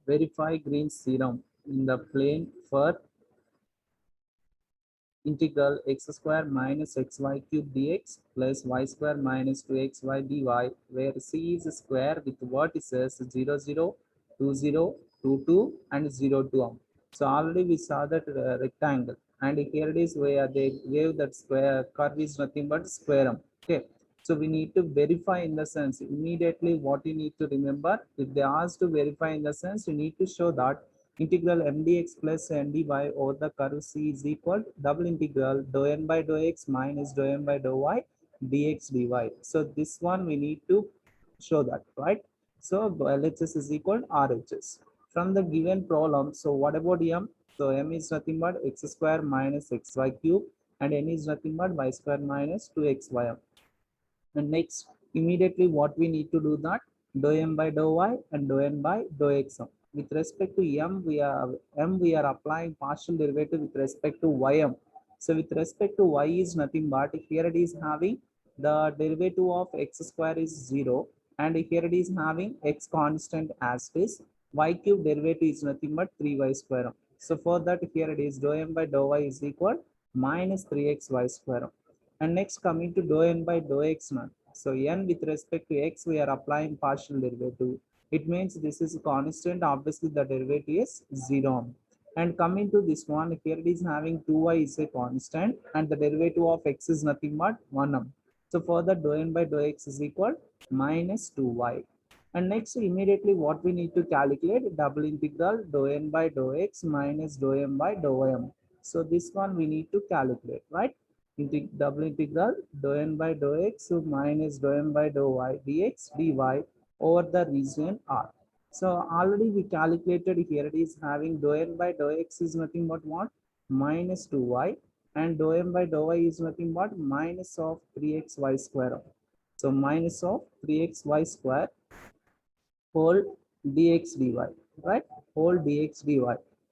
Verify Green's theorem in the plane for integral x square minus xy cube dx plus y square minus 2xy dy, where c is a square with vertices 0, 0, 2, 0, 2, 2, and 0, 2. So already we saw that rectangle, and here it is where they gave that square curve is nothing but square arm. Okay. So we need to verify in the sense immediately what you need to remember. If they ask to verify in the sense, you need to show that integral mdx plus ndy over the curve C is equal to double integral dou n by dou x minus dou m by dou y dx dy. So this one we need to show that, right? So LHS is equal to RHS. From the given problem, so what about m? So m is nothing but x square minus xy cube, and n is nothing but y square minus 2xy. And next, immediately what we need to do that dou m by dou y and dou n by dou x. With respect to we are applying partial derivative with respect to ym. So with respect to y is nothing but here it is having the derivative of x square is 0, and here it is having x constant as is. Y cube derivative is nothing but 3y square. So for that here it is dou m by dou y is equal minus 3xy square. And next coming to dou n by dou x naught. So n with respect to x we are applying partial derivative. It means this is constant. Obviously the derivative is 0. And coming to this one, here it is having 2y is a constant, and the derivative of x is nothing but 1. So for the dou n by dou x is equal minus 2y. And next immediately what we need to calculate double integral dou n by dou x minus dou m by dou m. So this one we need to calculate, right? Double integral dou n by dou x minus dou m by dou y dx dy over the region R. So already we calculated here it is having dou n by dou x is nothing but what? Minus 2y, and dou m by dou y is nothing but minus of 3xy square. So minus of 3xy square whole dx dy, right? Whole dx dy.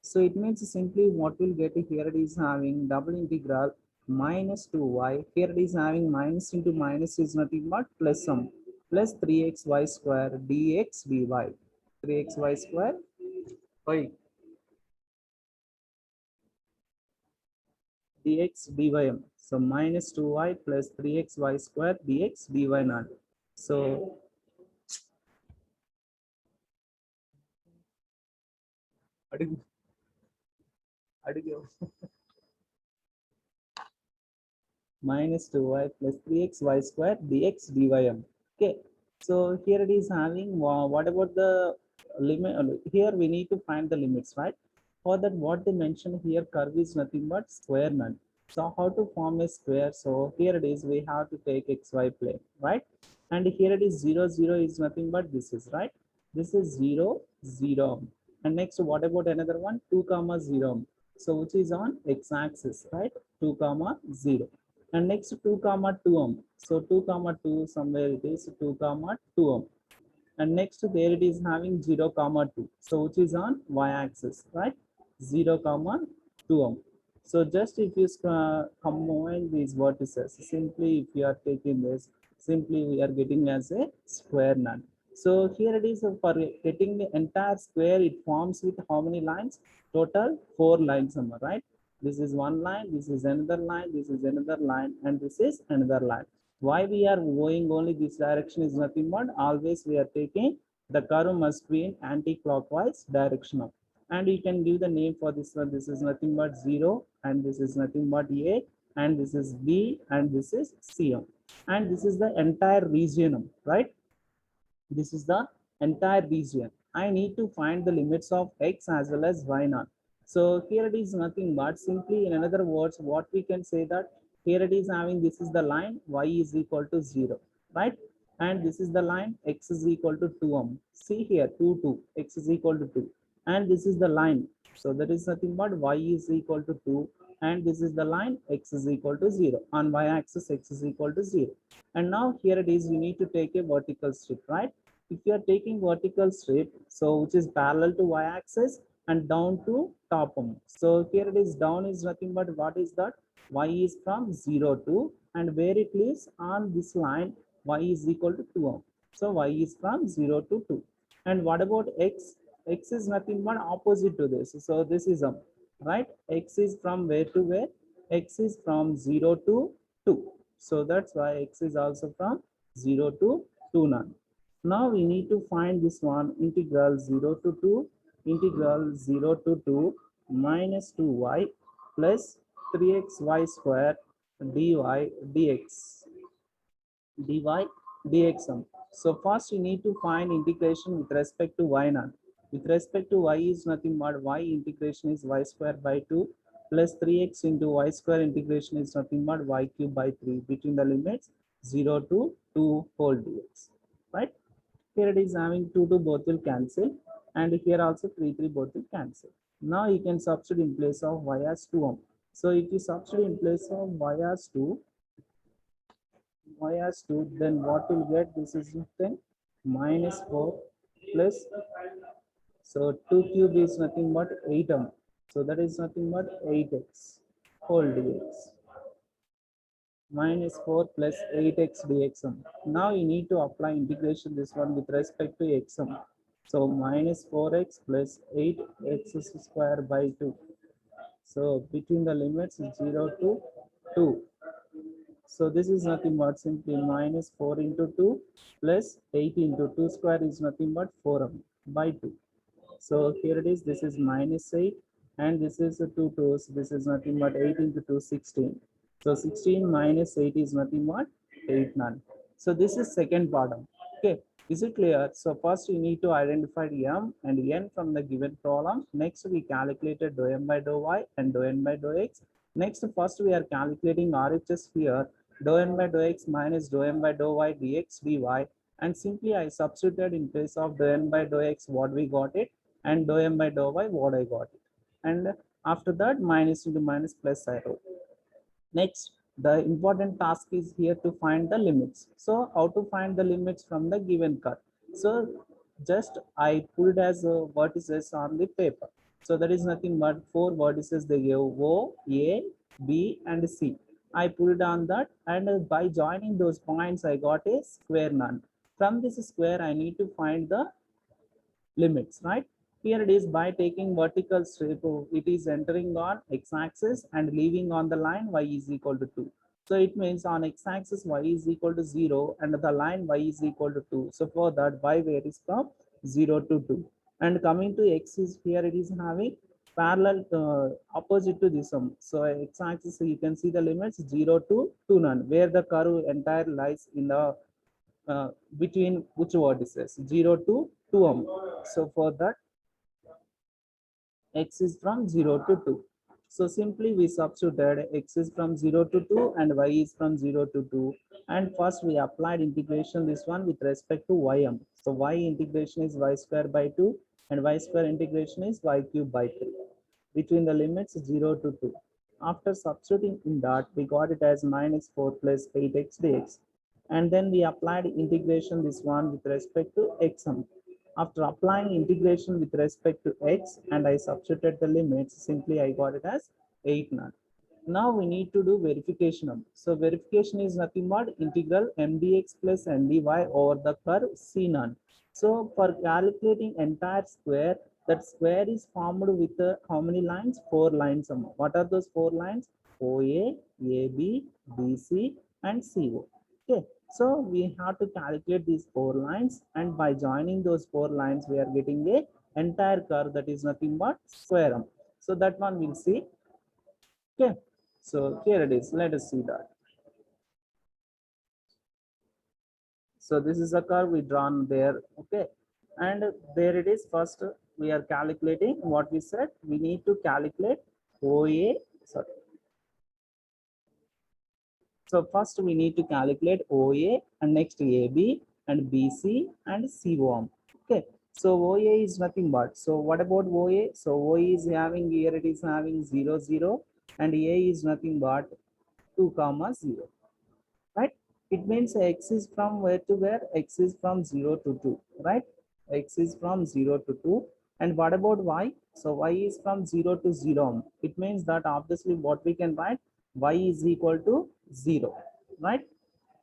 So it means simply what we'll get here it is having double integral minus 2y. Here it is having minus into minus is nothing but plus sum plus 3xy square dx dy. 3xy square by dx dy. So minus 2y plus 3xy square dx dy naught. So minus 2y plus 3xy square dx dym. Okay, so here it is having what about the limit? Here we need to find the limits, right? For that, what they mention here, curve is nothing but square none. So how to form a square? So here it is, we have to take xy plane, right? And here it is 0, 0 is nothing but this is, right? This is 0, 0. And next, what about another one? 2 comma 0. So which is on x-axis, right? 2 comma 0. And next 2 comma 2 ohm. So 2 comma 2 somewhere it is 2 comma 2 ohm. And next there it is having 0 comma 2. So which is on y-axis, right? 0 comma 2 ohm. So just if you combine these vertices, simply if you are taking this, simply we are getting as a square nut. So here it is for getting the entire square, it forms with how many lines? Total 4 lines, right? This is one line, this is another line, this is another line, and this is another line. Why we are going only this direction is nothing but always we are taking the curve must be in anti-clockwise direction. And you can give the name for this one. This is nothing but 0, and this is nothing but A, and this is B, and this is C, and this is the entire region, right? This is the entire region. I need to find the limits of x as well as y naught. So here it is nothing but simply, in another words, what we can say that here it is having this is the line y is equal to 0, right? And this is the line x is equal to 2 ohm. See here 2 2 x is equal to 2, and this is the line. So that is nothing but y is equal to 2, and this is the line x is equal to 0. On y axis x is equal to 0. And now here it is, you need to take a vertical strip, right? If you are taking vertical strip, so which is parallel to y-axis and down to top. So here it is down is nothing but what is that? Y is from 0 to, and where it is on this line, y is equal to 2 ohm. So y is from 0 to 2. And what about x? X is nothing but opposite to this. So this is right. X is from where to where? X is from 0 to 2. So that's why X is also from 0 to 2 none. Now we need to find this one, integral 0 to 2, integral 0 to 2 minus 2y plus 3xy square dy dx dy dx sum. So first you need to find integration with respect to y naught. With respect to y is nothing but y integration is y square by 2 plus 3x into y square integration is nothing but y cube by 3 between the limits 0 to 2 whole dx. Right? Here it is having 2 to both will cancel, and here also 3 both will cancel. Now you can substitute in place of y as 2 ohm. So if you substitute in place of y as 2, y as 2, then what will get? This is nothing minus 4 plus, so 2 cube is nothing but 8 ohm. So that is nothing but 8x whole dx minus 4 plus 8x dx sum. Now you need to apply integration this one with respect to x sum. So minus 4x plus 8x square by 2. So between the limits 0 to 2. So this is nothing but simply minus 4 into 2 plus 8 into 2 square is nothing but 4 by 2. So here it is, this is minus 8 and this is 2 2's, this is nothing but 8 into 2, 16. So 16 minus 8 is nothing but 8 none. So this is second part. Okay, is it clear? So first you need to identify m and n from the given problem. Next we calculated dou m by dou y and dou n by dou x. Next first we are calculating RHS here, dou n by dou x minus dou m by dou y dx dy, and simply I substituted in place of dou n by dou x what we got it, and dou m by dou y what I got it, and after that minus into minus plus I wrote. Next, the important task is here to find the limits. So how to find the limits from the given curve? So just I pulled as vertices on the paper. So that is nothing but 4 vertices they gave: O, A, B and C. I pulled on that, and by joining those points I got a square none. From this square I need to find the limits, right? Here it is by taking vertical strip, it is entering on x-axis and leaving on the line y is equal to 2. So it means on x-axis y is equal to 0 and the line y is equal to 2. So for that y varies from 0 to 2. And coming to x is here it is having parallel opposite to this one. So x-axis, so you can see the limits 0 to 2 none, where the curve entire lies in the between which vertices 0 to 2 ohm. So for that x is from 0 to 2. So simply we substituted x is from 0 to 2 and y is from 0 to 2. And first we applied integration this one with respect to ym. So y integration is y square by 2 and y square integration is y cube by 3 between the limits 0 to 2. After substituting in that, we got it as minus 4 plus 8x dx. And then we applied integration this one with respect to x sum. After applying integration with respect to x and I substituted the limits, simply I got it as 8 none. Now we need to do verification. So verification is nothing but integral mdx plus ndy over the curve C none. So for calculating entire square, that square is formed with how many lines? 4 lines. What are those 4 lines? OA, AB, BC and CO. Okay, so we have to calculate these 4 lines, and by joining those 4 lines we are getting a entire curve that is nothing but square. So that one we'll see. Okay, so here it is, let us see that. So this is a curve we drawn there. Okay, and there it is. First we are calculating what we said. We need to calculate OA, sorry. So first we need to calculate OA and next AB and BC and CO. Okay, so OA is nothing but, so what about OA? So OA is having, here it is having 0 0 and A is nothing but 2 comma 0, right? It means x is from where to where? X is from 0 to 2, right? X is from 0 to 2. And what about y? So y is from 0 to 0. It means that obviously what we can write, y is equal to 0, right?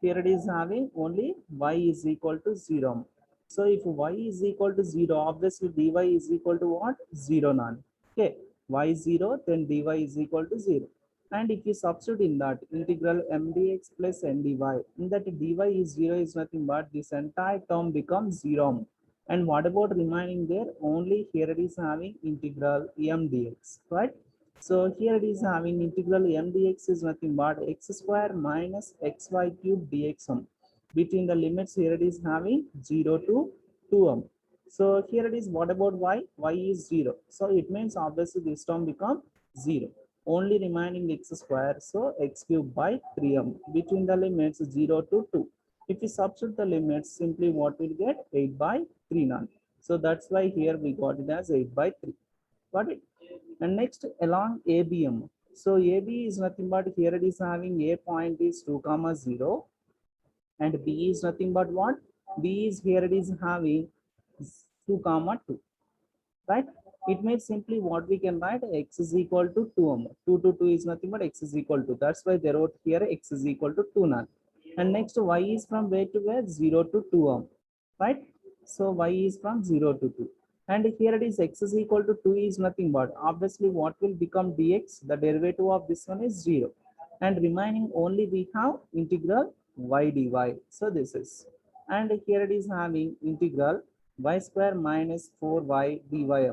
Here it is having only y is equal to 0. So if y is equal to 0, obviously dy is equal to what? 0 none. Okay, y is 0, then dy is equal to 0. And if you substitute in that integral m dx plus n dy, in that dy is 0 is nothing but this entire term becomes 0. And what about remaining there? Only here it is having integral m dx, right? So here it is having integral m dx is nothing but x square minus xy cube dx. Between the limits here it is having 0 to 2m. So here it is what about y? Y is 0. So it means obviously this term become 0. Only remaining x square. So x cube by 3m. Between the limits 0 to 2. If we substitute the limits, simply what we'll get? 8 by 3 none. So that's why here we got it as 8 by 3. Got it? And next along ABM. So AB is nothing but here it is having a point is 2 comma 0 and B is nothing but what? B is here it is having 2 comma 2, right? It means simply what we can write x is equal to 2. 2 to 2 is nothing but x is equal to. That's why they wrote here x is equal to 2 none. And next y is from where to where? 0 to 2, right? So y is from 0 to 2. And here it is x is equal to 2 is nothing but obviously what will become dx? The derivative of this one is 0. And remaining only we have integral y dy. So this is. And here it is having integral y square minus 4y dy.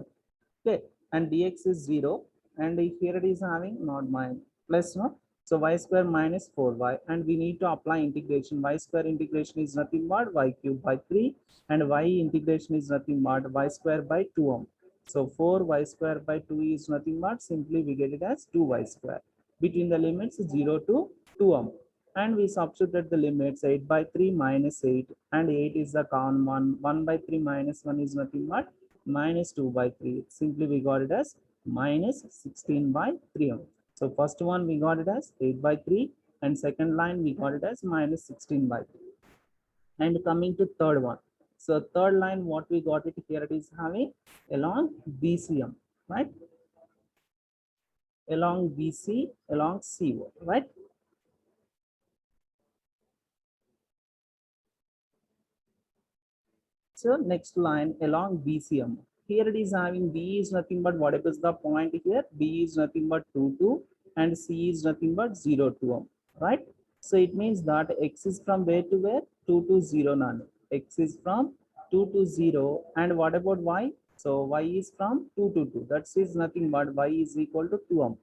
Okay, and dx is 0. And here it is having not mine plus no. So y square minus 4y, and we need to apply integration. Y square integration is nothing but y cube by 3, and y integration is nothing but y square by 2. So 4y square by 2 is nothing but simply we get it as 2y square. Between the limits 0 to 2. And we substituted the limits 8 by 3 minus 8, and 8 is the common one. 1 by 3 minus 1 is nothing but minus 2 by 3. Simply we got it as minus 16 by 3. So first one we got it as 8 by 3, and second line we got it as minus 16 by 3. And coming to third one. So third line what we got it here it is having along BCM, right? Along BC, along CO, right? So next line along BCM. Here it is having B is nothing but whatever is the point here. B is nothing but 2, 2, and C is nothing but 0, 2, right? So it means that X is from where to where? 2 to 0 none. X is from 2 to 0. And what about Y? So Y is from 2 to 2. That is nothing but Y is equal to 2.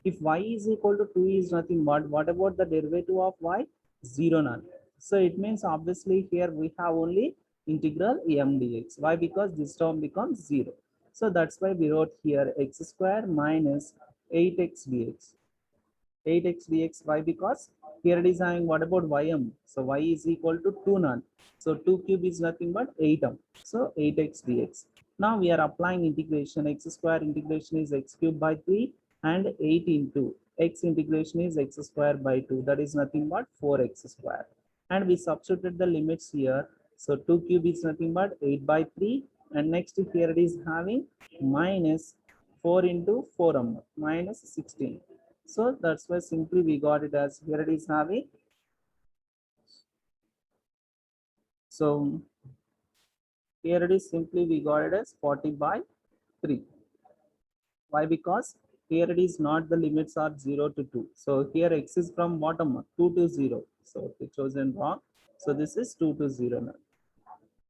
If Y is equal to 2 is nothing but what about the derivative of Y? 0 none. So it means obviously here we have only integral m dx. Why? Because this term becomes 0. So that's why we wrote here x square minus 8x dx. 8x dx. Why? Because here it is having what about ym? So y is equal to 2 none. So 2 cube is nothing but 8m. So 8x dx. Now we are applying integration. X square integration is x cube by 3, and 8 into x integration is x square by 2. That is nothing but 4x square. And we substituted the limits here. So 2 cube is nothing but 8 by 3. And next here it is having minus 4 into 4m minus 16. So that's why simply we got it as here it is having. So here it is simply we got it as 40 by 3. Why? Because here it is not the limits are 0 to 2. So here x is from bottom 2 to 0. So it chosen wrong. So this is 2 to 0 now.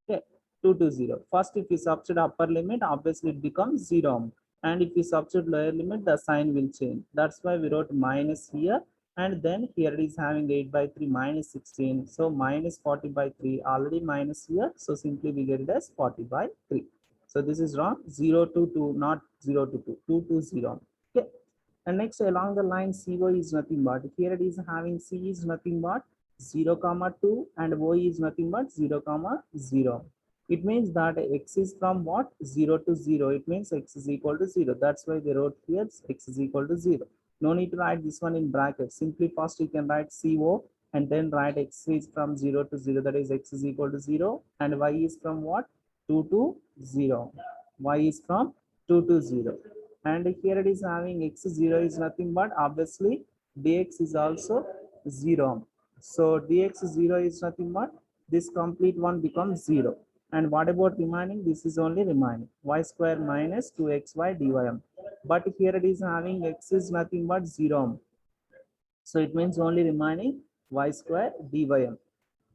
Okay, 2 to 0. First, if you substitute upper limit, obviously it becomes 0. And if you substitute lower limit, the sign will change. That's why we wrote minus here. And then here it is having 8 by 3 minus 16. So minus 40 by 3, already minus here. So simply we get it as 40 by 3. So this is wrong. 0 to 2, not 0 to 2, 2 to 0. Okay. And next along the line CO is nothing but here it is having C is nothing but 0 comma 2, and O is nothing but 0 comma 0. It means that x is from what? 0 to 0. It means x is equal to 0. That's why they wrote here x is equal to 0. No need to write this one in brackets. Simply first you can write CO and then write x is from 0 to 0. That is x is equal to 0. And y is from what? 2 to 0. Y is from 2 to 0. And here it is having x 0 is nothing but obviously dx is also 0. So dx 0 is nothing but this complete one becomes 0. And what about remaining? This is only remaining. Y square minus 2xy dy. But here it is having x is nothing but 0. So it means only remaining y square dy.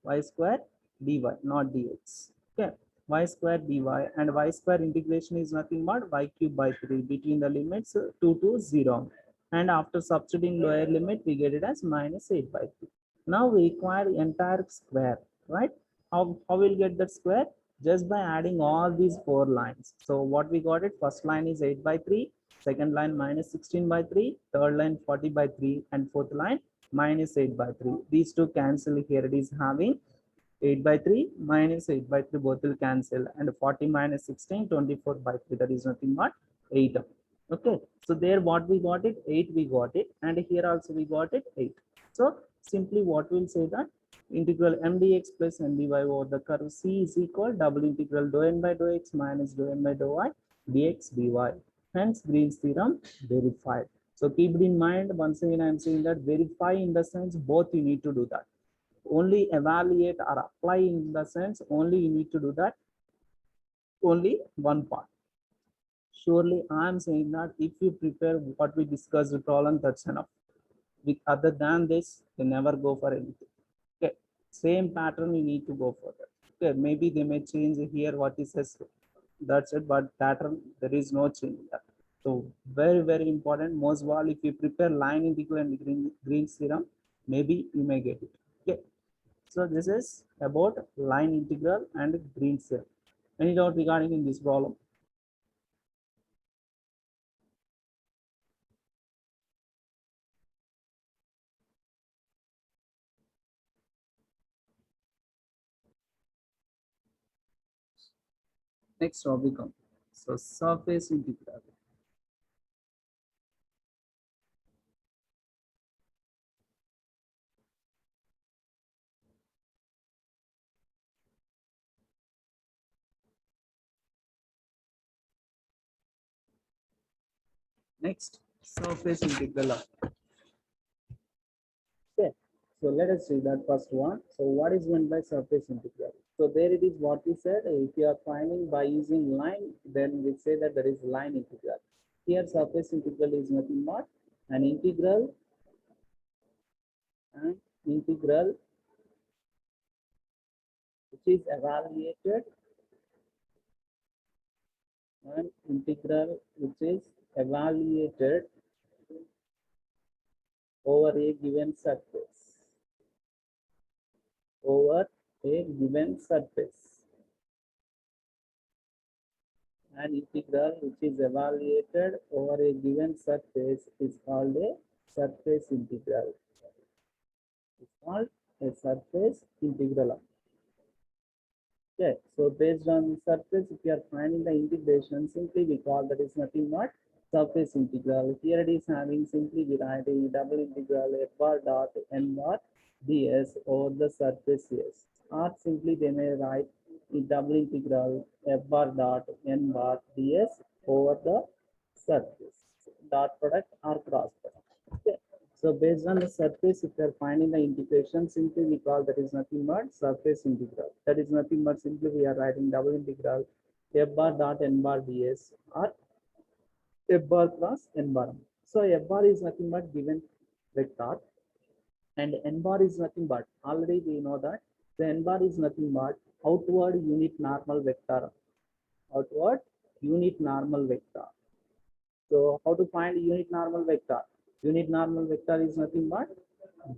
Y square dy, not dx. Okay. Y square dy, and y square integration is nothing but y cube by 3 between the limits 2 to 0. And after substituting lower limit, we get it as minus 8 by 3. Now we require entire square, right? How we'll get that square? Just by adding all these four lines. So what we got it, first line is 8 by 3, second line minus 16 by 3, third line 40 by 3, and fourth line minus 8 by 3. These two cancel. Here it is having 8 by 3 minus 8 by 3, both will cancel, and 40 minus 16, 24 by 3, that is nothing but 8. Okay, so there what we got it, 8 we got it, and here also we got it 8. So simply what we'll say that integral m dx plus n dy over the curve C is equal double integral dou n by dou x minus dou n by dou y dx dy. Hence Green's theorem verified. So keep it in mind. Once again, I am saying that verify in the sense both you need to do that. Only evaluate or apply in the sense only you need to do that only one part. Surely I am saying that if you prepare what we discussed the problem, that's enough. With other than this, you never go for anything. Okay, same pattern you need to go for that. Okay, maybe they may change here what is says. That's it, but pattern there is no change in that. So very important. Most of all, if you prepare line integral and Green's theorem, maybe you may get it. Okay. So this is about line integral and Green's theorem. Any doubt regarding in this problem? Next topic comes. So surface integral. Next, surface integral. Okay. So let us see that first one. So what is meant by surface integral? So there it is what we said. If you are finding by using line, then we say that there is line integral. Here surface integral is nothing but an integral and integral which is evaluated and integral which is evaluated over a given surface. Over a given surface. An integral which is evaluated over a given surface is called a surface integral. It's called a surface integral. Okay, so based on the surface, if you are finding the integration, simply we call that is nothing but surface integral. Here it is having simply we write a double integral f bar dot n bar ds over the surface s. Or simply they may write the double integral f bar dot n bar ds over the surface. Dot product or cross product. Okay. So based on the surface, if you are finding the integration, simply we call that is nothing but surface integral. That is nothing but simply we are writing double integral f bar dot n bar ds or f bar cross n bar. So f bar is nothing but given vector and n bar is nothing but, already we know that the n bar is nothing but outward unit normal vector. Outward unit normal vector. So how to find unit normal vector? Unit normal vector is nothing but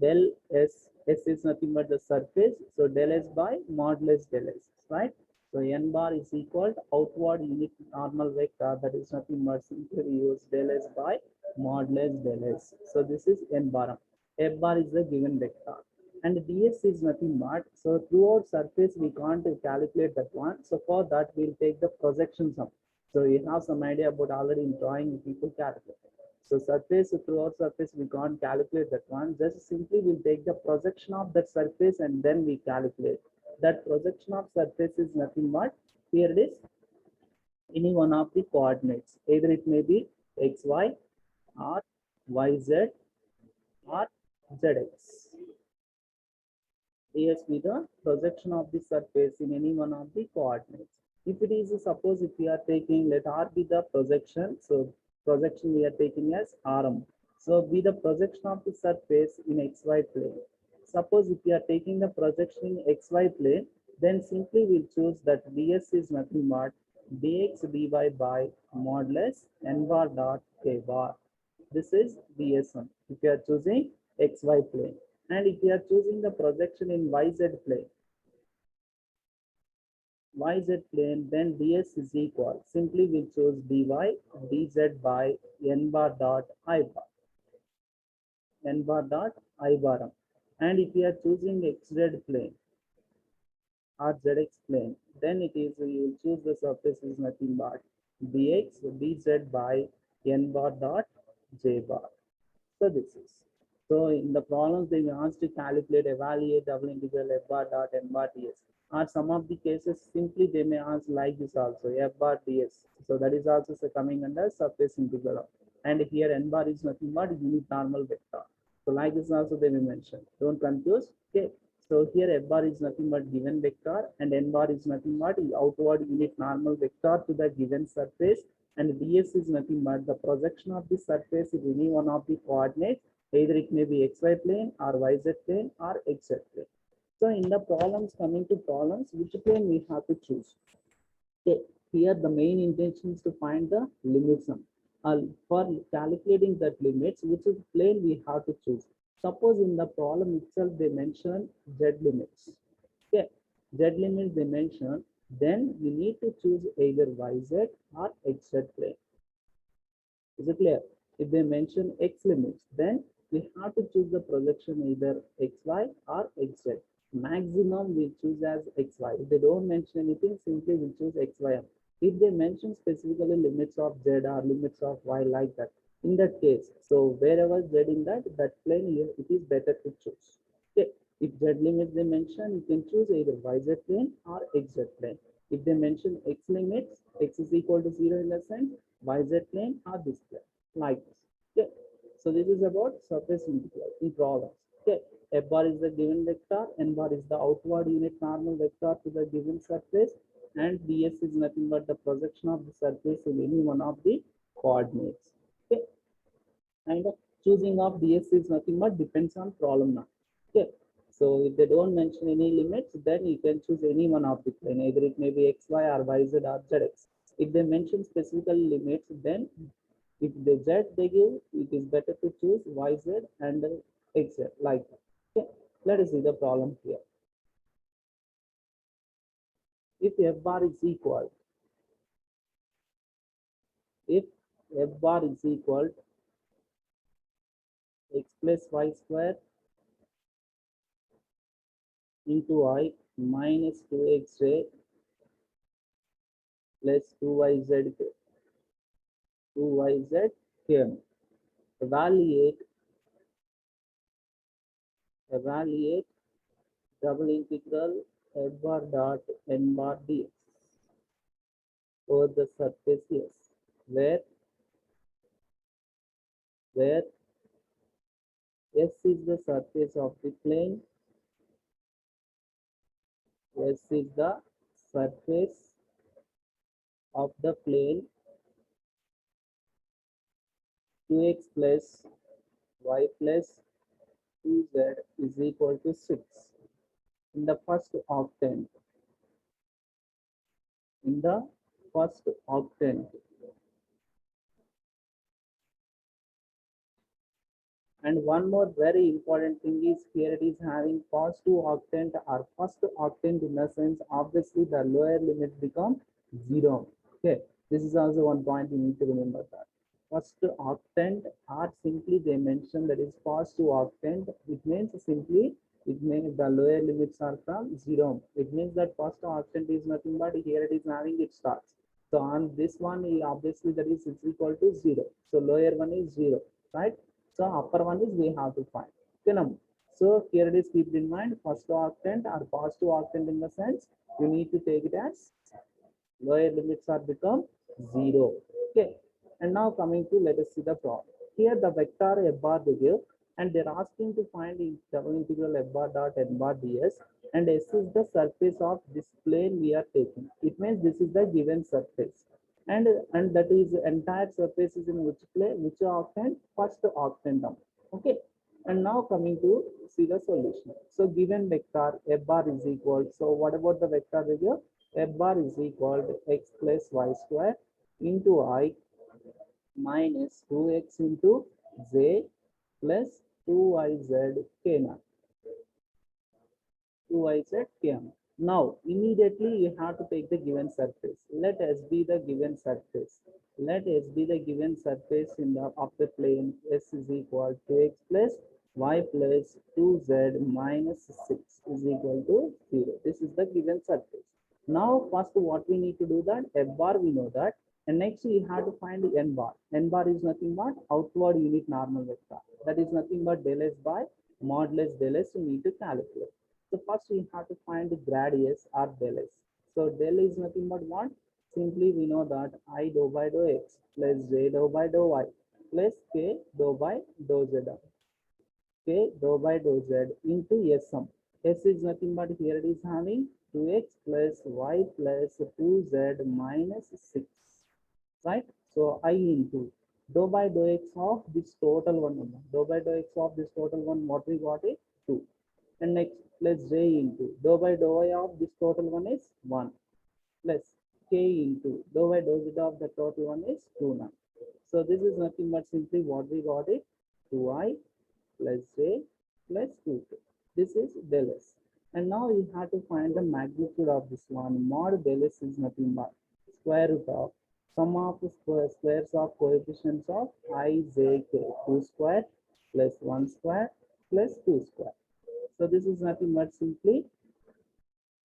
del S. S is nothing but the surface. So del S by modulus del S, right? So n bar is equal to outward unit normal vector. That is nothing but simply we use del S by modulus del S. So this is n bar. F bar is the given vector. And ds is nothing but, so throughout surface we can't calculate that one. So for that we'll take the projection sum. So you have some idea about already in drawing people calculate. So surface throughout surface we can't calculate that one. Just simply we'll take the projection of that surface and then we calculate. That projection of surface is nothing but, here it is any one of the coordinates. Either it may be xy or yz or zx. AS be the projection of the surface in any one of the coordinates. If it is, suppose if we are taking, let R be the projection, so projection we are taking as RM. So be the projection of the surface in XY plane. Suppose if we are taking the projection in XY plane, then simply we'll choose that ds is nothing but dx dy by modulus n bar dot k bar. This is ds1 if you are choosing xy plane. And if you are choosing the projection in yz plane, then ds is equal. Simply we choose dy dz by n bar dot I bar, n bar dot I bar. And if you are choosing xz plane or zx plane, then it is you will choose the surface is nothing but dx dz by n bar dot j bar. So this is. So in the problems they may ask to calculate, evaluate double integral f bar dot n bar ds. Or some of the cases simply they may ask like this also f bar ds. So that is also coming under surface integral. And here n bar is nothing but unit normal vector. So like this also they may mention. Don't confuse. Okay. So here f bar is nothing but given vector and n bar is nothing but outward unit normal vector to the given surface, and ds is nothing but the projection of the surface in any one of the coordinates, either it may be xy plane or yz plane or xz plane. So in the problems, coming to problems, which plane we have to choose? Okay, here the main intention is to find the limit sum. For calculating that limits, which is plane we have to choose. Suppose in the problem itself they mention z limits. Okay, z limits they mention, then we need to choose either yz or xz plane. Is it clear? If they mention x limits, then we have to choose the projection either xy or xz. Maximum we choose as xy. If they don't mention anything, simply we choose xy. If they mention specifically limits of z or limits of y like that, in that case, so wherever z in that plane here, it is better to choose. Okay. If z limits they mention, you can choose either yz plane or xz plane. If they mention x limits, x is equal to 0 in the sense, yz plane or this plane, like this. Okay. So this is about surface integral in problems. Okay. F bar is the given vector, n bar is the outward unit normal vector to the given surface, and ds is nothing but the projection of the surface in any one of the coordinates. Okay. And choosing of ds is nothing but depends on problem now. Okay. So if they don't mention any limits, then you can choose any one of the plane, either it may be xy or yz or zx. If they mention specific limits, then if the z they give, it is better to choose yz and xz like that. Okay. Let us see the problem here. If f bar is equal, if f bar is equal x plus y square into I minus 2xj plus 2yz came. Evaluate double integral f bar dot n bar dx over the surface yes, where S is the surface of the plane, S is the surface of the plane, 2x plus y plus 2z is equal to 6. In the first octant, in the first octant, and one more very important thing is here it is having positive octant or first octant, in the sense obviously the lower limit become 0. Okay, this is also one point you need to remember that. First octant or simply they mention that is positive octant, it means simply it means the lower limits are from 0. It means that first octant is nothing but here it is having it starts. So on this one obviously that is equal to 0. So lower one is 0, right? So upper one is we have to find. Okay, now, so here it is, keep in mind first octant or positive octant, in the sense you need to take it as lower limits are become 0. Okay, and now coming to let us see the problem. Here the vector f bar they give, and they're asking to find the double integral f bar dot n bar ds, and S is the surface of this plane we are taking. It means this is the given surface, and that is entire surface is in which plane, which octant, first octant term. Okay, and now coming to see the solution. So given vector f bar is equal, so what about the vector figure? F bar is equal to x plus y square into I minus 2x into z plus 2yz k naught. 2yz k naught. Now, immediately you have to take the given surface. Let S be the given surface. Let S be the given surface in the of the plane. S is equal to x plus y plus 2z minus 6 is equal to 0. This is the given surface. Now, first what we need to do that f bar we know that, and next we have to find the n bar. N bar is nothing but outward unit normal vector. That is nothing but del S by modulus del S you need to calculate. So first we have to find the grad S or del S. So del is nothing but what? Simply we know that I dou by dou x plus j dou by dou y plus k dou by dou z. K dou by dou z into S sum. S is nothing but here it is having 2x plus y plus 2z minus 6. Right? So I into dou by dou x of this total one. Dou by dou x of this total one, what we got is 2. And next plus j into dou by dou y of this total one is 1 plus k into dou by dou z of the total one is 2 now. So this is nothing but simply what we got is 2i plus j plus 2k. This is del s. And now you have to find the magnitude of this one. Mod del s is nothing but square root of sum of the squares of coefficients of I, j, k. 2 square plus 1 square plus 2 square. So this is nothing but simply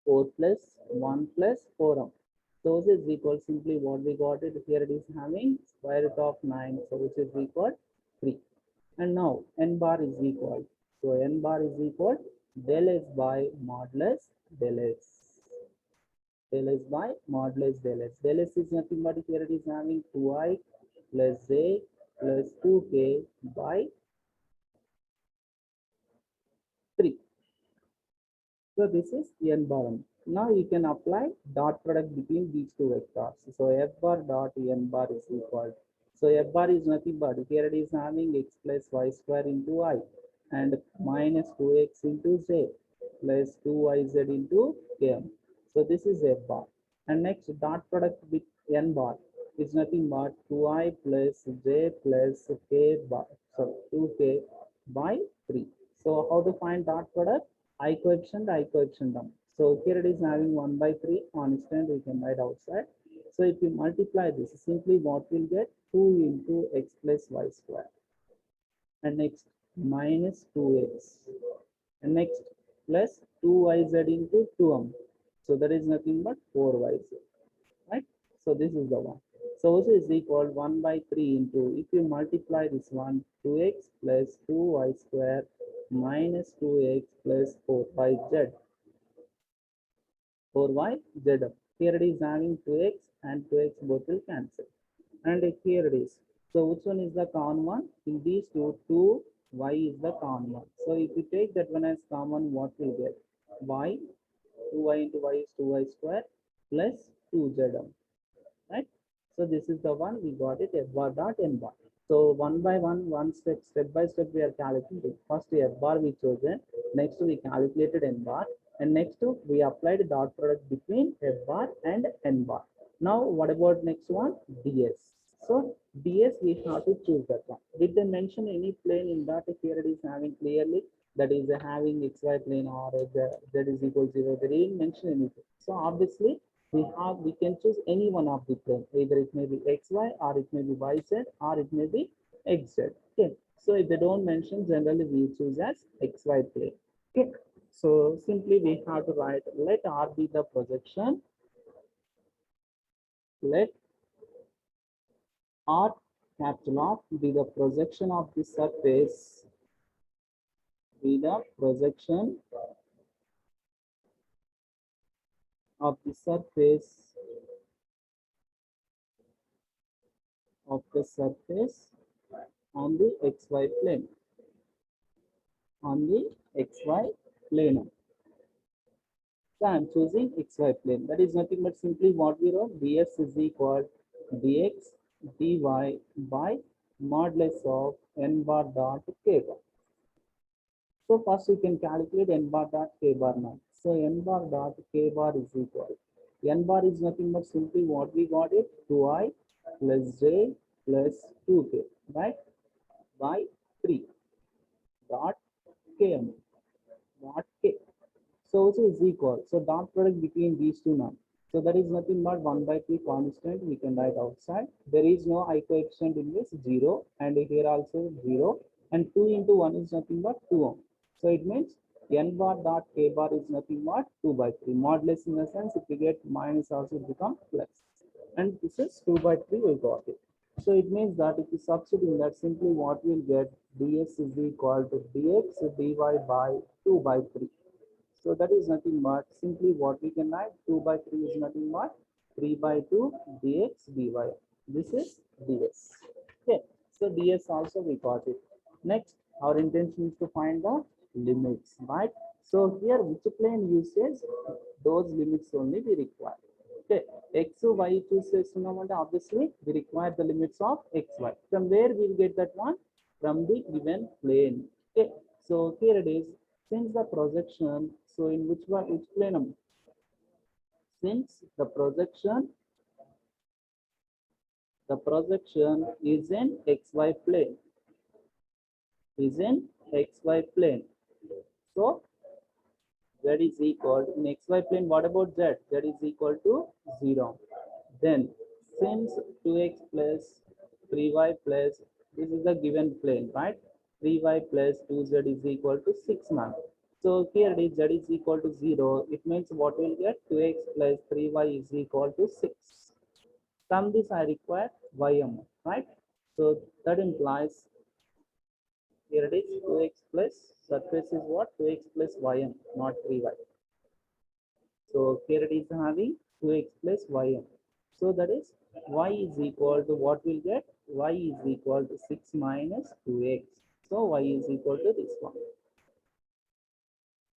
4 plus 1 plus 4m. So this is equal simply what we got it here, it is having square root of 9, so which is equal 3. And now n bar is equal, so n bar is equal del s by modulus del s. Del s by modulus del s. Del s is nothing but here it is having 2i plus j plus 2k by 3. So this is n bar. Now you can apply dot product between these two vectors. So f bar dot n bar is equal. So f bar is nothing but here it is having x plus y square into I and minus 2x into j plus 2yz into km. So this is f bar. And next dot product with n bar is nothing but 2i plus j plus k bar, so 2k by 3. So how to find dot product? I coefficient term. So here it is having 1 by 3 constant, we can write outside. So if you multiply this, simply what we'll get 2 into x plus y square. And next minus 2x. And next plus 2yz into 2m. So that is nothing but 4yz. Right? So this is the one. So this is equal 1 by 3 into, if you multiply this one, 2x plus 2y square minus 2x plus 4yz. 4yz. Here it is having 2x and 2x both will cancel. And here it is. So which one is the common one? In these two, 2y is the common one. So if you take that one as common, what will get? Y, 2y into y is 2y square plus 2z. Right? So this is the one we got it, f bar dot n bar. So one by one step by step we are calculating. First f bar we chosen, next we calculated n bar, and next we applied dot product between f bar and n bar. Now what about next one? ds. So ds we have to choose that one. Did they mention any plane in that? Here it is having clearly that is having xy plane or z is equal 0. They didn't mention anything. So obviously we can choose any one of the plane, either it may be xy or it may be yz or it may be xz. Okay, so if they don't mention, generally we choose as xy plane. Okay, so simply we have to write let r be the projection, let r capital R be the projection of the surface, be the projection of the surface on the xy plane. on the xy plane. So I'm choosing xy plane. That is nothing but simply what we wrote, ds is equal dx dy by modulus of n bar dot k bar. So first you can calculate n bar dot k bar now. So n bar dot k bar is equal. N bar is nothing but simply what we got it, 2i plus j plus 2k, right? By 3 dot km dot k. So which is equal. So dot product between these two now. So that is nothing but 1 by 3 constant we can write outside. There is no I coefficient in this 0 and here also 0 and 2 into 1 is nothing but 2 ohm. So it means n bar dot k bar is nothing but 2 by 3. Modulus in the sense if we get minus also it become plus. And this is 2 by 3 we got it. So it means that if you substitute in that simply what we'll get ds is equal to dx dy by 2 by 3. So that is nothing but simply what we can write 2 by 3 is nothing but 3 by 2 dx dy. This is ds. Okay, so ds also we got it. Next, our intention is to find the limits, right? So here which plane uses those limits only we require. Okay, x y chooses obviously we require the limits of xy. From where we'll get that one? From the given plane. Okay, so here it is. Since the projection, so in which plane? Since the projection is in xy plane, is in xy plane. So z is equal in xy plane. What about z? Z is equal to 0. Then since 2x plus 3y plus this is the given plane, right? 3y plus 2z is equal to 6 now. So here it is z is equal to 0. It means what we'll get 2x plus 3y is equal to 6. Sum this I require ym, right? So that implies here it is 2x plus surface is what 2x plus ym, not 3y. So here it is having 2x plus ym. So that is y is equal to what we'll get? Y is equal to 6 minus 2x. So y is equal to this one,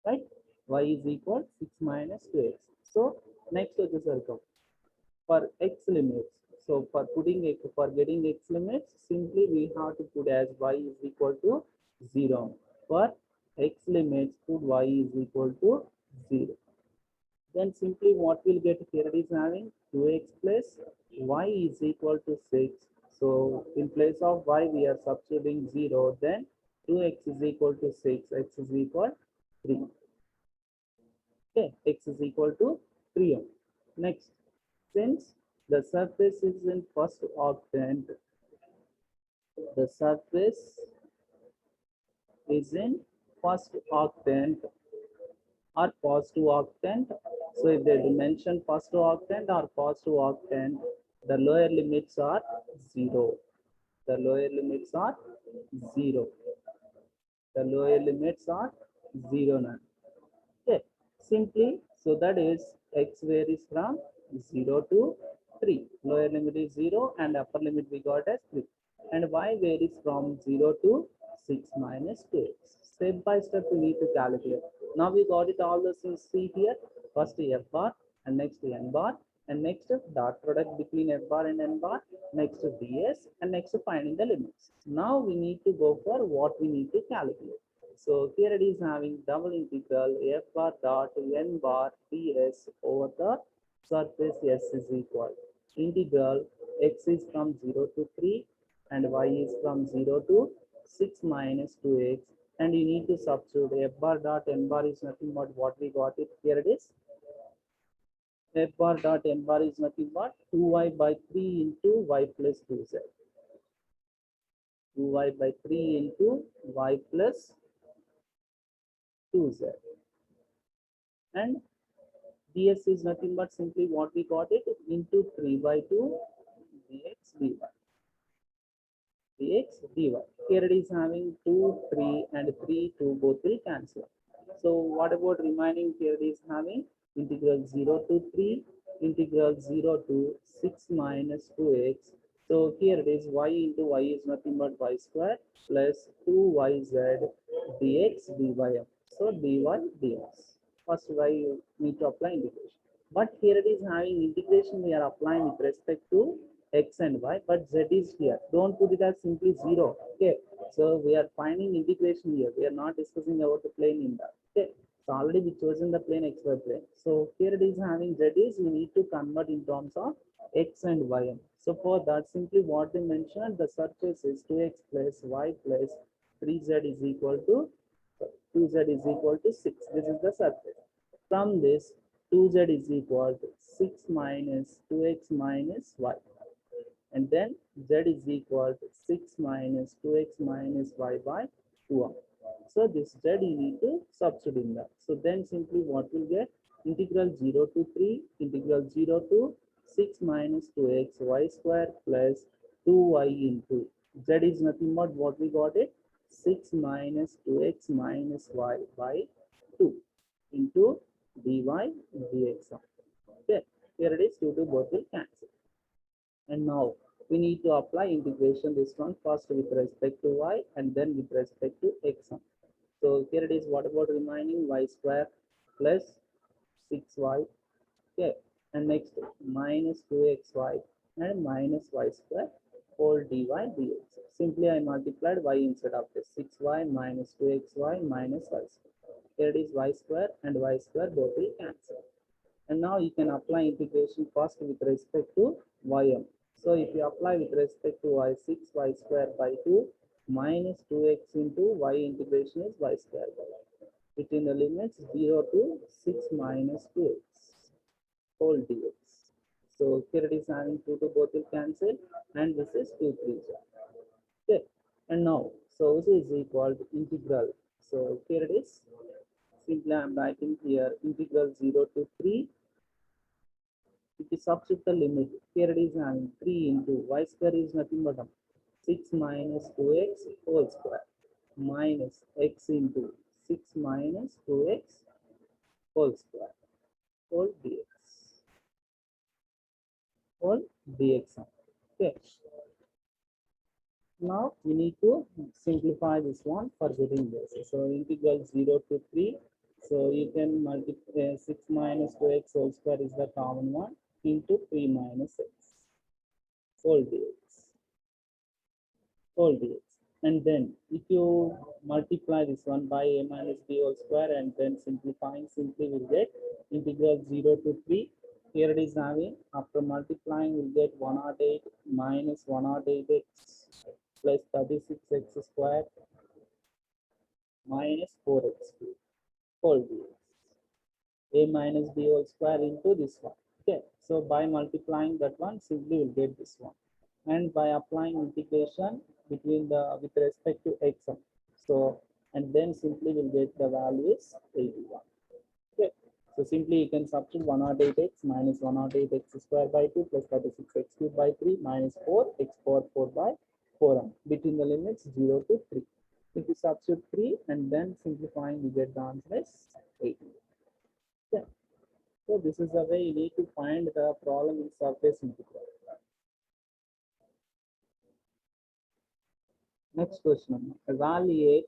right? Y is equal 6 minus 2x. So next to the circle for x limits. So for getting x limits, simply we have to put as y is equal to 0. For x limits, put y is equal to 0. Then simply what we'll get here is having 2x plus y is equal to 6. So in place of y we are substituting 0. Then 2x is equal to 6. X is equal 3. Okay, x is equal to 3. Next, since the surface is in first octant, the surface is in first octant or positive octant. So if they mention positive octant or positive octant, the lower limits are 0. The lower limits are 0. The lower limits are 0 now. Okay, simply, so that is x varies from 0 to 3. Lower limit is 0 and upper limit we got as 3. And y varies from 0 to 6 minus 2x. Step by step we need to calculate. Now we got it all this in C here. First f bar and next n bar and next dot product between f bar and n bar, next ds and next finding the limits. Now we need to go for what we need to calculate. So here it is having double integral f bar dot n bar ds over the surface s is equal. Integral x is from 0 to 3 and y is from 0 to 6 minus 2x. And you need to substitute f bar dot n bar is nothing but what we got it. Here it is. F bar dot n bar is nothing but 2y by 3 into y plus 2z. 2y by 3 into y plus 2z. And ds is nothing but simply what we got it into 3 by 2 dx dy. Dx dy. Here it is having 2, 3 and 3, 2 both will cancel. So what about remaining? Here it is having integral 0 to 3, integral 0 to 6 minus 2x So here it is y into y is nothing but y square plus 2yz dx dy. So dy dx. First y you need to apply integration. But here it is having integration we are applying with respect to x and y, but z is here. Don't put it as simply 0. Okay. So we are finding integration here. We are not discussing about the plane in that. Okay. So already we chosen the plane xy plane. So here it is having z is we need to convert in terms of x and y. So for that, simply what they mentioned, the surface is 2x plus y plus 3z is equal to 2z is equal to 6. This is the surface. From this, 2z is equal to 6 minus 2x minus y. And then z is equal to 6 minus 2x minus y by 2. So this z you need to substitute in that. So then simply what will get? Integral 0 to 3, integral 0 to 6 minus 2x y square plus 2y into z is nothing but what we got it? 6 minus 2x minus y by 2 into dy dx. Okay, here it is 2 to both will cancel. And now we need to apply integration this one first with respect to y and then with respect to x. So here it is what about remaining y square plus 6y. Okay, and next minus 2xy and minus y square whole dy dx. Simply I multiplied y instead of this 6y minus 2xy minus y square. Here it is y square and y square both will cancel. And now you can apply integration first with respect to ym. So if you apply with respect to y, 6y square by 2 minus 2x into y integration is y square by between the limits 0 to 6 minus 2x whole dx. So here it is having 2 to both will cancel and this is 2 3. Okay. And now so this is equal to integral. So here it is. Simply I am writing here integral 0 to 3. If you substitute the limit, here it is having 3 into y square is nothing but 6 minus 2x whole square minus x into 6 minus 2x whole square whole dx whole dx. Okay. Now we need to simplify this one for getting this. So integral 0 to 3. So you can multiply 6 minus 2x whole square is the common one into 3 minus x whole dx whole dx. And then if you multiply this one by a minus b whole square and then simplifying, simply we'll get integral 0 to 3. Here it is having after multiplying we'll get 108 minus 108x plus 36x square minus 4x cubed whole dx. A minus b whole square into this one. Okay, so by multiplying that one, simply we'll get this one. And by applying integration between the with respect to x, so and then simply we'll get the value is 81. Okay, so simply you can substitute 108x minus 108x square by 2 plus 36x cubed by 3 minus 4x power 4 by 4 between the limits 0 to 3. If you substitute 3 and then simplifying, you get the answer is 80. Okay. So this is the way you need to find the problem in surface integral. Next question. Evaluate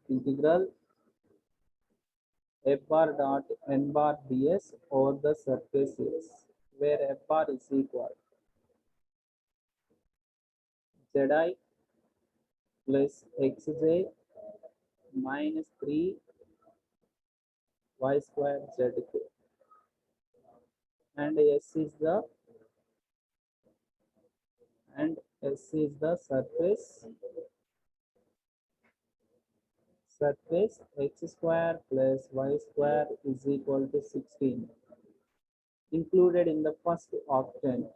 integral f bar dot n bar ds over the surface is, where f bar is equal zi plus xj minus 3 y square zk, and s is the surface x square plus y square is equal to 16 included in the first octant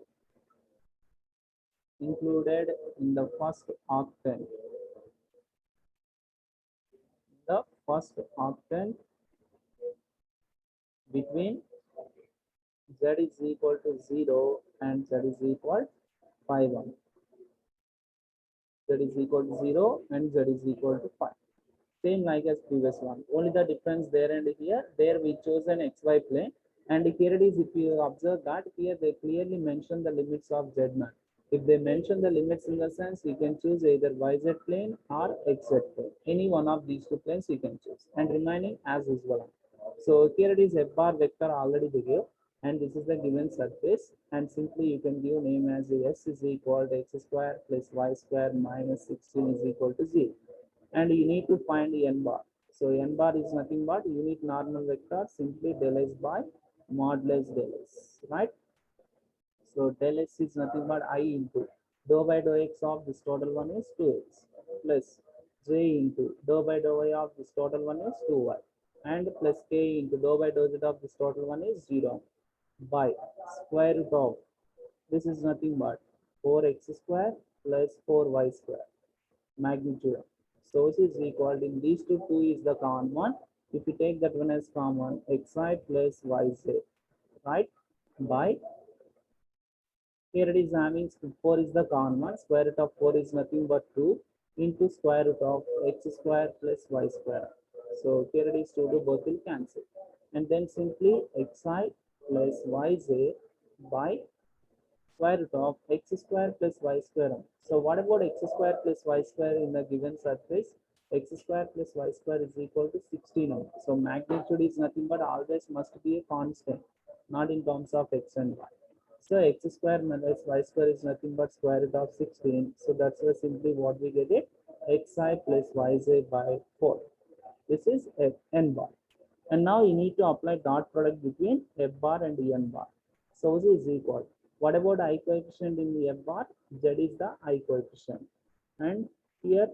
between z is equal to 0 and z is equal to 5 1. Z is equal to 0 and z is equal to 5. Same like as previous one. Only the difference there and here. There we chose an xy plane. And here it is, if you observe that here they clearly mention the limits of Z naught. If they mention the limits in the sense, you can choose either YZ plane or XZ plane. Any one of these two planes you can choose, and remaining as usual. So here it is F bar vector already they give, and this is the given surface, and simply you can give name as S is equal to x square plus y square minus 16 is equal to 0. And you need to find n bar. So n bar is nothing but unit normal vector, simply del s by modulus del s, right? So del s is nothing but I into dou by dou x of this total one is 2x plus j into dou by dou y of this total one is 2y and plus k into dou by dou z of this total one is 0 by square root of this is nothing but 4x square plus 4y square magnitude. So this is equal to, in these two is the common one. If you take that one as common, xi plus yz, right? By here it is having 4 is the common one. Square root of 4 is nothing but 2 into square root of x square plus y square. So here it is 2 to both will cancel. And then simply xi plus yz by square root of x square plus y square. So what about x square plus y square in the given surface? X square plus y square is equal to 16. So magnitude is nothing but always must be a constant, not in terms of x and y. So x square minus y square is nothing but square root of 16. So that's why simply what we get it xi plus yz by 4. This is f n bar. And now you need to apply dot product between f bar and n bar. So this is equal. What about I coefficient in the f bar? Z is the I coefficient. And here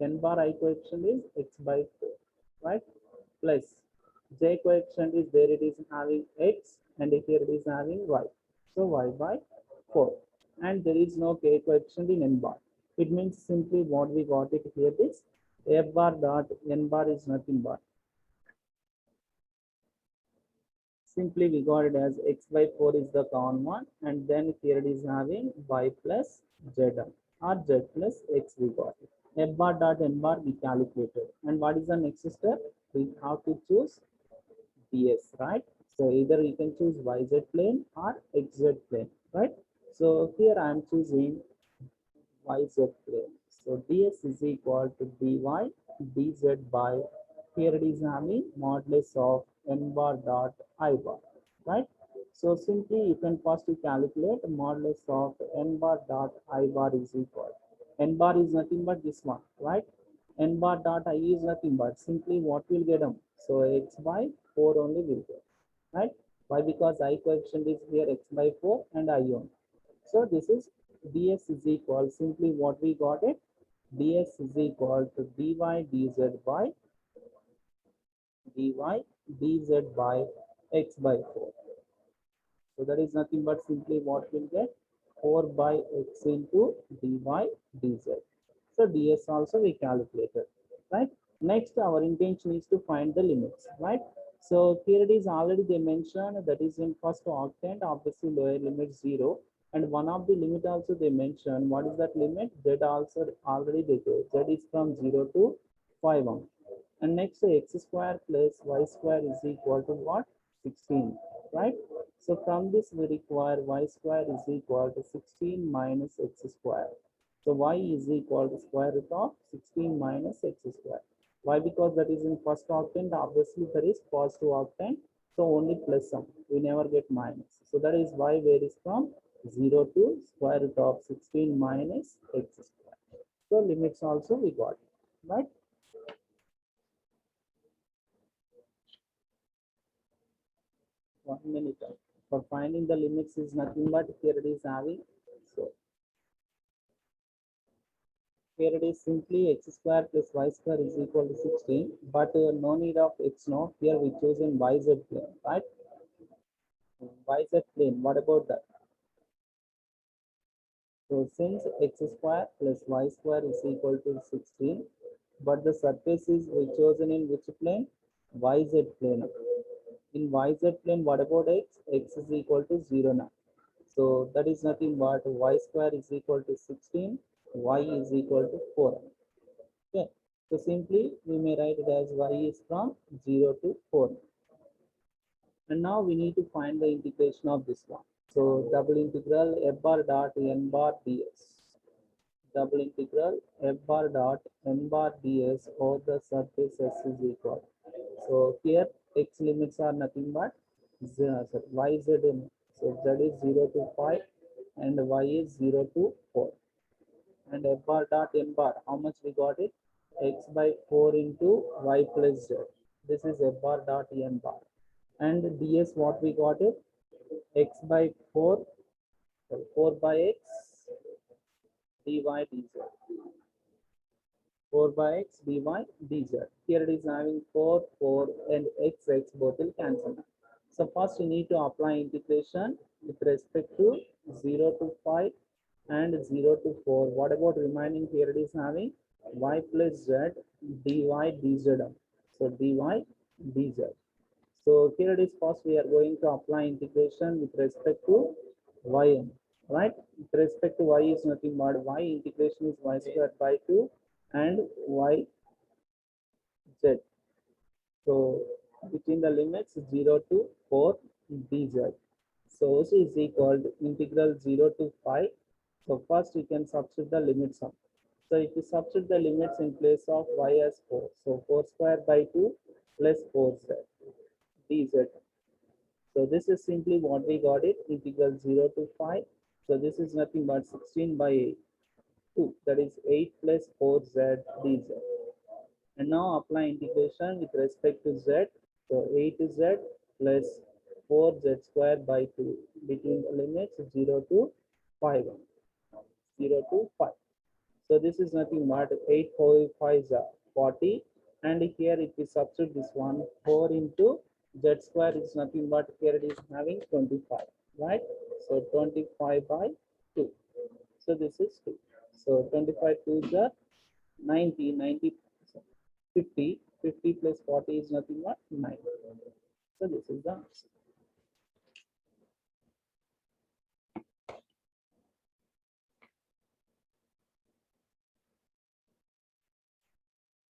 n bar I coefficient is x by 4, right? Plus j coefficient is there, it is having x, and here it is having y. So y by 4. And there is no k coefficient in n bar. It means simply what we got it here is f bar dot n bar is nothing but simply we got it as x by 4 is the common one, and then here it is having y plus z or z plus x we got it. F bar dot n bar we calculated. And what is the next step? We have to choose ds, right? So either you can choose yz plane or xz plane, right? So here I am choosing yz plane. So ds is equal to dy dz by here it is having modulus of n bar dot I bar, right? So simply you can first calculate modulus of n bar dot I bar is equal. N bar is nothing but this one, right? N bar dot I is nothing but simply what will get them. So x by 4 only will get, right? Why? Because I coefficient is here x by 4 and I only. So this is ds is equal, simply what we got it, ds is equal to dy dz by dy dz by x by 4. So that is nothing but simply what we'll get 4 by x into dy dz. So ds also we calculated, right? Next, our intention is to find the limits, right? So here it is already they mentioned that is in first octant, obviously lower limit 0. And one of the limit also they mentioned. What is that limit? Z also already they gave. Z is from 0 to 5 on. And next x square plus y square is equal to what? 16, right? So from this we require y square is equal to 16 minus x square. So y is equal to square root of 16 minus x square. Why? Because that is in first octant, obviously there is positive octant, so only plus sum, we never get minus. So that is why varies from 0 to square root of 16 minus x square. So limits also we got, right? 1 minute. For finding the limits is nothing but here it is having. So here it is simply x square plus y square is equal to 16, but no need of x no. Here we chosen yz plane, right? Yz plane, what about that? So since x square plus y square is equal to 16, but the surface is we chosen in which plane? Yz plane. In yz plane, what about x? X is equal to 0 now. So that is nothing but y square is equal to 16, y is equal to 4. Okay. So simply we may write it as y is from 0 to 4. And now we need to find the integration of this one. So double integral f bar dot n bar ds. Double integral f bar dot n bar ds over the surface S is equal. So here x limits are nothing but y z in. So z is 0 to 5 and y is 0 to 4. And f bar dot n bar, how much we got it? X by 4 into y plus z. This is f bar dot n bar. And ds, what we got it? X by 4, so 4 by x dy dz. 4 by x dy dz. Here it is having 4, 4 and x both will cancel. So first we need to apply integration with respect to 0 to 5 and 0 to 4. What about remaining? Here it is having y plus z dy dz. So dy dz. So here it is first we are going to apply integration with respect to yn, right? With respect to y is nothing but y integration is y squared by 2 and y z. So between the limits 0 to 4 dz. So this is equal to integral 0 to 5. So first we can substitute the limits of. So if you substitute the limits in place of y as 4, so 4 square by 2 plus 4z dz. So this is simply what we got it, integral 0 to 5. So this is nothing but 16 by 8, 2, that is 8 plus 4z dz. And now apply integration with respect to z. So 8z plus 4z square by 2 between the limits 0 to 5. 0 to 5. So this is nothing but 8 4 5 is 40. And here if we substitute this one, 4 into z square is nothing but here it is having 25, right? So 25 by 2. So this is 2. So 25 to the 90, 90, 50, 50 plus 40 is nothing but 9. So this is the answer.